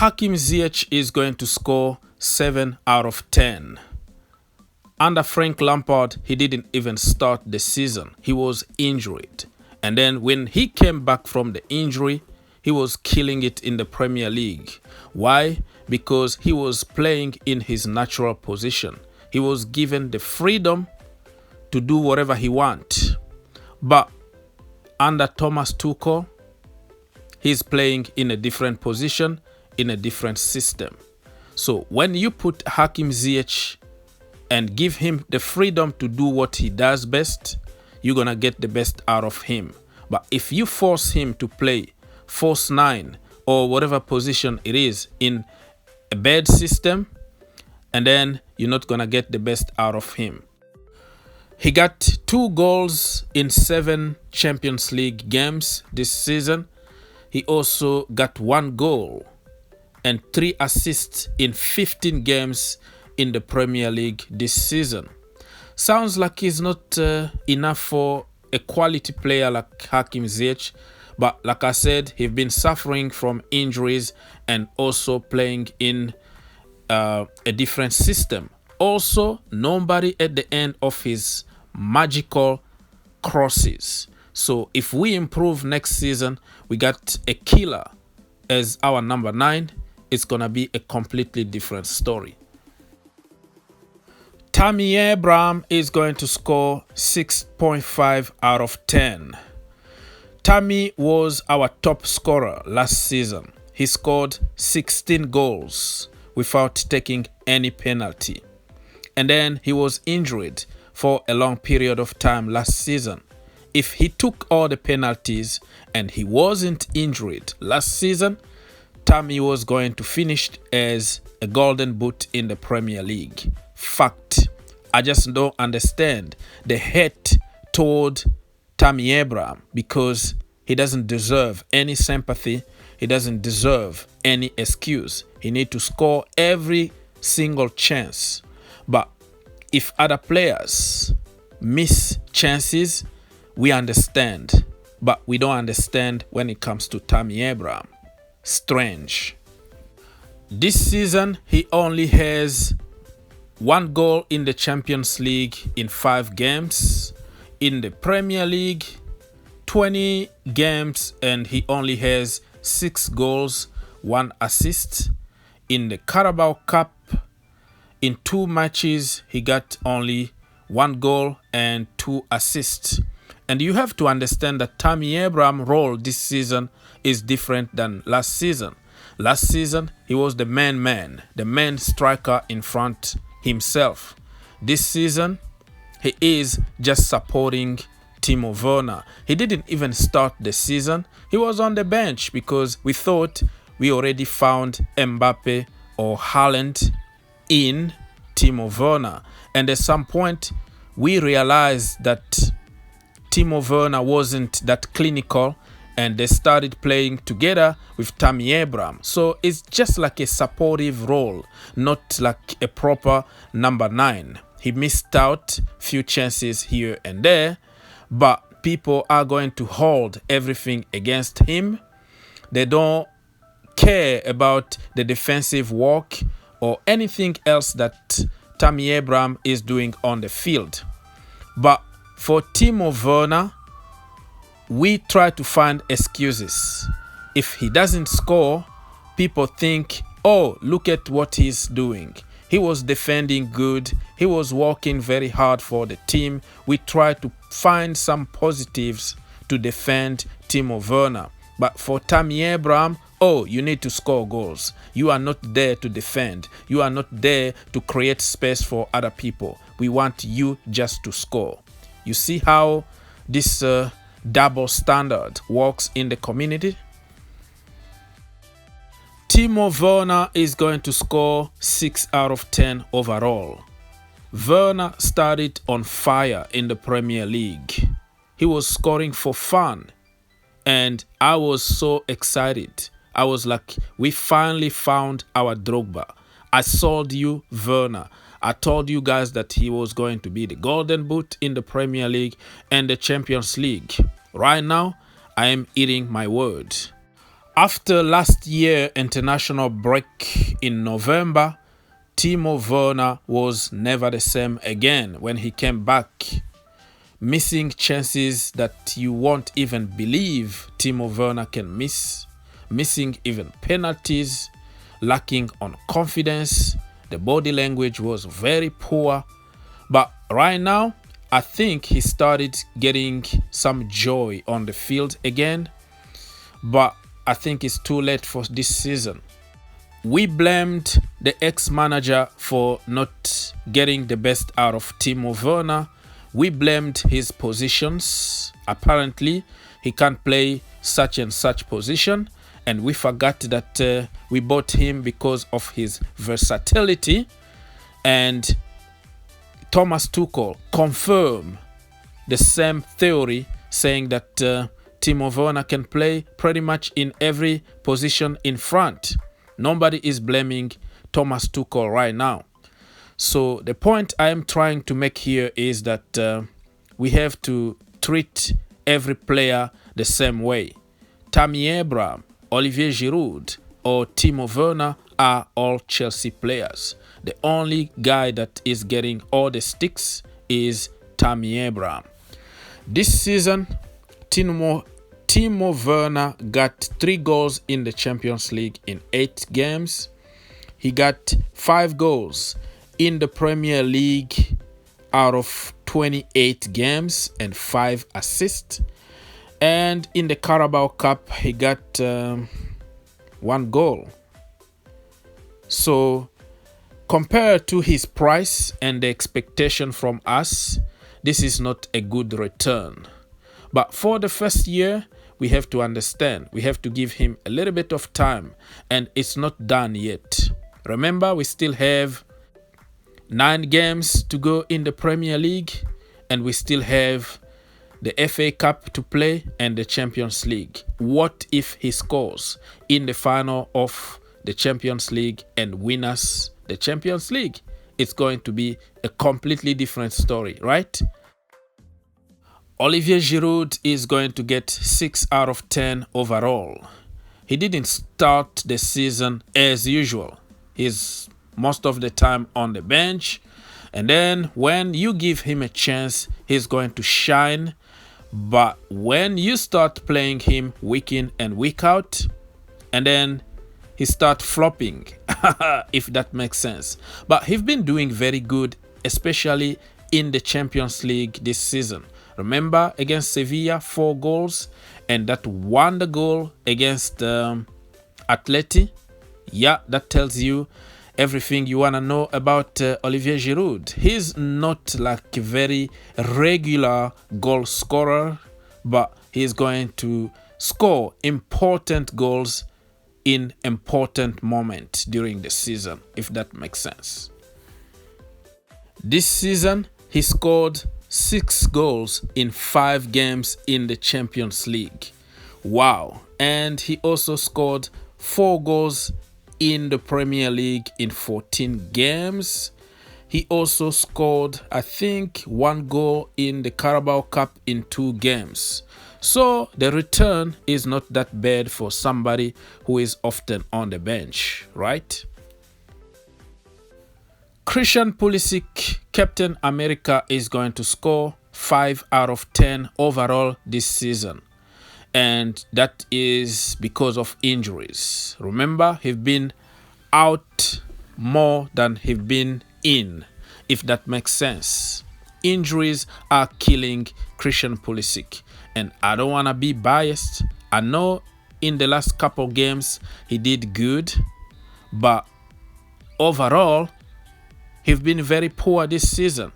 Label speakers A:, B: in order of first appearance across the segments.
A: Hakim Ziyech is going to score 7 out of 10. Under Frank Lampard, he didn't even start the season. He was injured. And then when he came back from the injury, he was killing it in the Premier League. Why? Because he was playing in his natural position. He was given the freedom to do whatever he wants. But under Thomas Tuchel, he's playing in a different position, in a different system. So when you put Hakim Ziyech and give him the freedom to do what he does best, you're going to get the best out of him. But if you force him to play false nine or whatever position it is in a bad system, and then you're not going to get the best out of him. He got 2 goals in 7 Champions League games this season. He also got 1 goal and 3 assists in 15 games in the Premier League this season. Sounds like he's not enough for a quality player like Hakim Ziyech, but like I said, he's been suffering from injuries and also playing in a different system. Also, nobody at the end of his magical crosses. So if we improve next season, we got a killer as our number 9. It's gonna be a completely different story. Tammy Abraham is going to score 6.5 out of 10. Tammy was our top scorer last season. He scored 16 goals without taking any penalty. And then he was injured for a long period of time last season. If he took all the penalties and he wasn't injured last season, Tammy was going to finish as a golden boot in the Premier League. Fact. I just don't understand the hate toward Tammy Abraham, because he doesn't deserve any sympathy. He doesn't deserve any excuse. He needs to score every single chance. But if other players miss chances, we understand. But we don't understand when it comes to Tammy Abraham. Strange. This season, he only has 1 goal in the Champions League in 5 games. In the Premier League, 20 games and he only has 6 goals, 1 assist. In the Carabao Cup, in 2 matches, he got only 1 goal and 2 assists. And you have to understand that Tammy Abraham's role this season is different than last season. Last season, he was the man, the main striker in front himself. This season, he is just supporting Timo Werner. He didn't even start the season. He was on the bench because we thought we already found Mbappe or Haaland in Timo Werner. And at some point, we realized that Timo Werner wasn't that clinical, and they started playing together with Tammy Abraham. So it's just like a supportive role, not like a proper number 9. He missed out few chances here and there, but people are going to hold everything against him. They don't care about the defensive work or anything else that Tammy Abraham is doing on the field. But for Timo Werner, we try to find excuses. If he doesn't score, people think, oh, look at what he's doing. He was defending good. He was working very hard for the team. We try to find some positives to defend Timo Werner. But for Tammy Abraham, oh, you need to score goals. You are not there to defend. You are not there to create space for other people. We want you just to score. You see how this double standard works in the community? Timo Werner is going to score 6 out of 10 overall. Werner started on fire in the Premier League. He was scoring for fun, and I was so excited. I was like, we finally found our Drogba. I sold you Werner. I told you guys that he was going to be the golden boot in the Premier League and the Champions League. Right now, I am eating my word. After last year international break in November, Timo Werner was never the same again when he came back, missing chances that you won't even believe Timo Werner can miss, missing even penalties, lacking on confidence. The body language was very poor. But right now, I think he started getting some joy on the field again. But I think it's too late for this season. We blamed the ex-manager for not getting the best out of Timo Werner. We blamed his positions. Apparently, he can't play such and such position. And we forgot that we bought him because of his versatility. And Thomas Tuchel confirmed the same theory, saying that Timo Werner can play pretty much in every position in front. Nobody is blaming Thomas Tuchel right now. So the point I am trying to make here is that we have to treat every player the same way. Tammy Abraham, Olivier Giroud, or Timo Werner are all Chelsea players. The only guy that is getting all the sticks is Tammy Abraham. This season, Timo Werner got 3 goals in the Champions League in 8 games. He got 5 goals in the Premier League out of 28 games and 5 assists. And in the Carabao Cup, he got 1 goal. So compared to his price and the expectation from us, this is not a good return. But for the first year, we have to understand, we have to give him a little bit of time, and it's not done yet. Remember, we still have 9 games to go in the Premier League, and we still have the FA Cup to play and the Champions League. What if he scores in the final of the Champions League and win us the Champions League? It's going to be a completely different story, right? Olivier Giroud is going to get 6 out of 10 overall. He didn't start the season as usual. He's most of the time on the bench. And then when you give him a chance, he's going to shine. But when you start playing him week in and week out, and then he start flopping, if that makes sense. But he's been doing very good, especially in the Champions League this season. Remember, against Sevilla, 4 goals, and that wonder goal against Atleti. Yeah, that tells you everything you want to know about Olivier Giroud. He's not like a very regular goal scorer, but he's going to score important goals in important moments during the season, if that makes sense. This season, he scored 6 goals in 5 games in the Champions League. Wow. And he also scored 4 goals in the Premier League in 14 games. He also scored, I think, 1 goal in the Carabao Cup in 2 games. So the return is not that bad for somebody who is often on the bench, right? Christian Pulisic, Captain America, is going to score 5 out of 10 overall this season. And that is because of injuries. Remember, he's been out more than he's been in, if that makes sense. Injuries are killing Christian Pulisic. And I don't want to be biased. I know in the last couple games he did good. But overall, he's been very poor this season.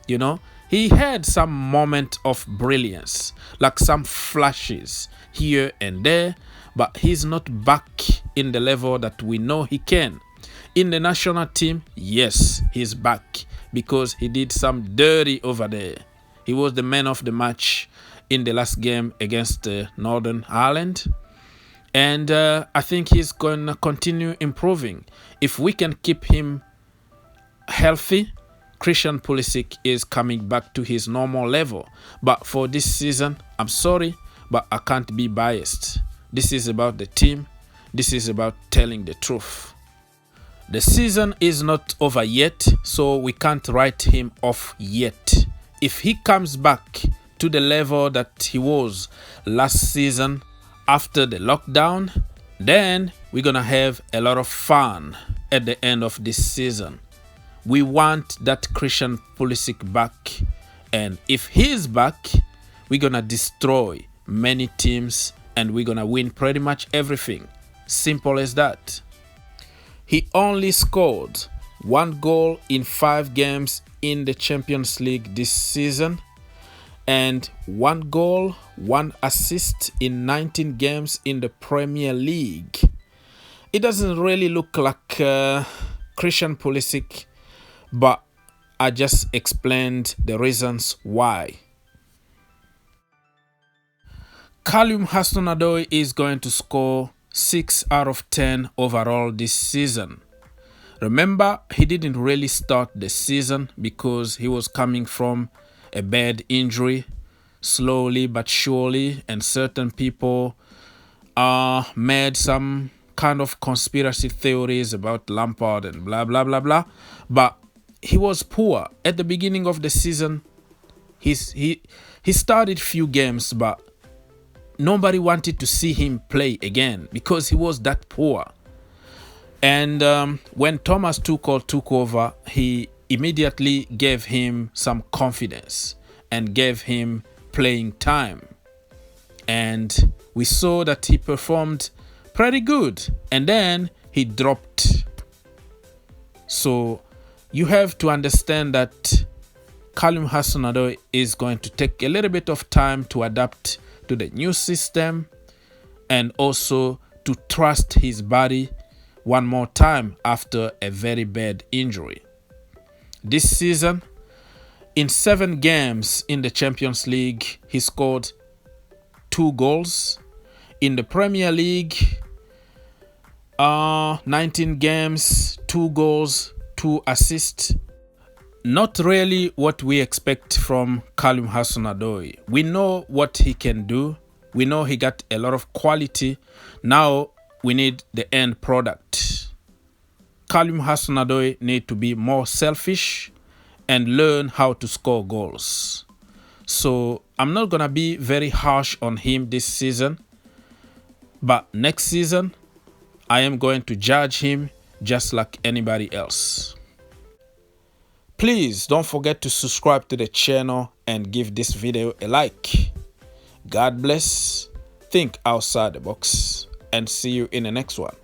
A: You know, he had some moment of brilliance, like some flashes here and there, but he's not back in the level that we know he can. In the national team, yes, he's back because he did some dirty over there. He was the man of the match in the last game against Northern Ireland. And I think he's going to continue improving. If we can keep him healthy, Christian Pulisic is coming back to his normal level. But for this season, I'm sorry, but I can't be biased. This is about the team. This is about telling the truth. The season is not over yet, so we can't write him off yet. If he comes back to the level that he was last season after the lockdown, then we're gonna have a lot of fun at the end of this season. We want that Christian Pulisic back, and if he's back, we're gonna destroy many teams and we're gonna win pretty much everything. Simple as that. He only scored 1 goal in 5 games in the Champions League this season, and 1 goal, 1 assist in 19 games in the Premier League. It doesn't really look like Christian Pulisic, but I just explained the reasons why. Callum Hudson-Odoi is going to score 6 out of 10 overall this season. Remember, he didn't really start the season because he was coming from a bad injury, slowly but surely, and certain people made some kind of conspiracy theories about Lampard and blah blah blah blah. But he was poor at the beginning of the season. He started few games, but nobody wanted to see him play again because he was that poor. And when Thomas Tuchel took over, he immediately gave him some confidence and gave him playing time. And we saw that he performed pretty good, and then he dropped. So you have to understand that Callum Hudson-Odoi is going to take a little bit of time to adapt to the new system and also to trust his body one more time after a very bad injury. This season, in 7 games in the Champions League, he scored 2 goals. In the Premier League, 19 games, 2 goals, 2 assists. Not really what we expect from Callum Hudson-Odoi. We know what he can do. We know he got a lot of quality. Now we need the end product. Callum Hudson-Odoi need to be more selfish and learn how to score goals. So I'm not gonna be very harsh on him this season, but next season I am going to judge him just like anybody else. Please don't forget to subscribe to the channel and give this video a like. God bless, think outside the box, and see you in the next one.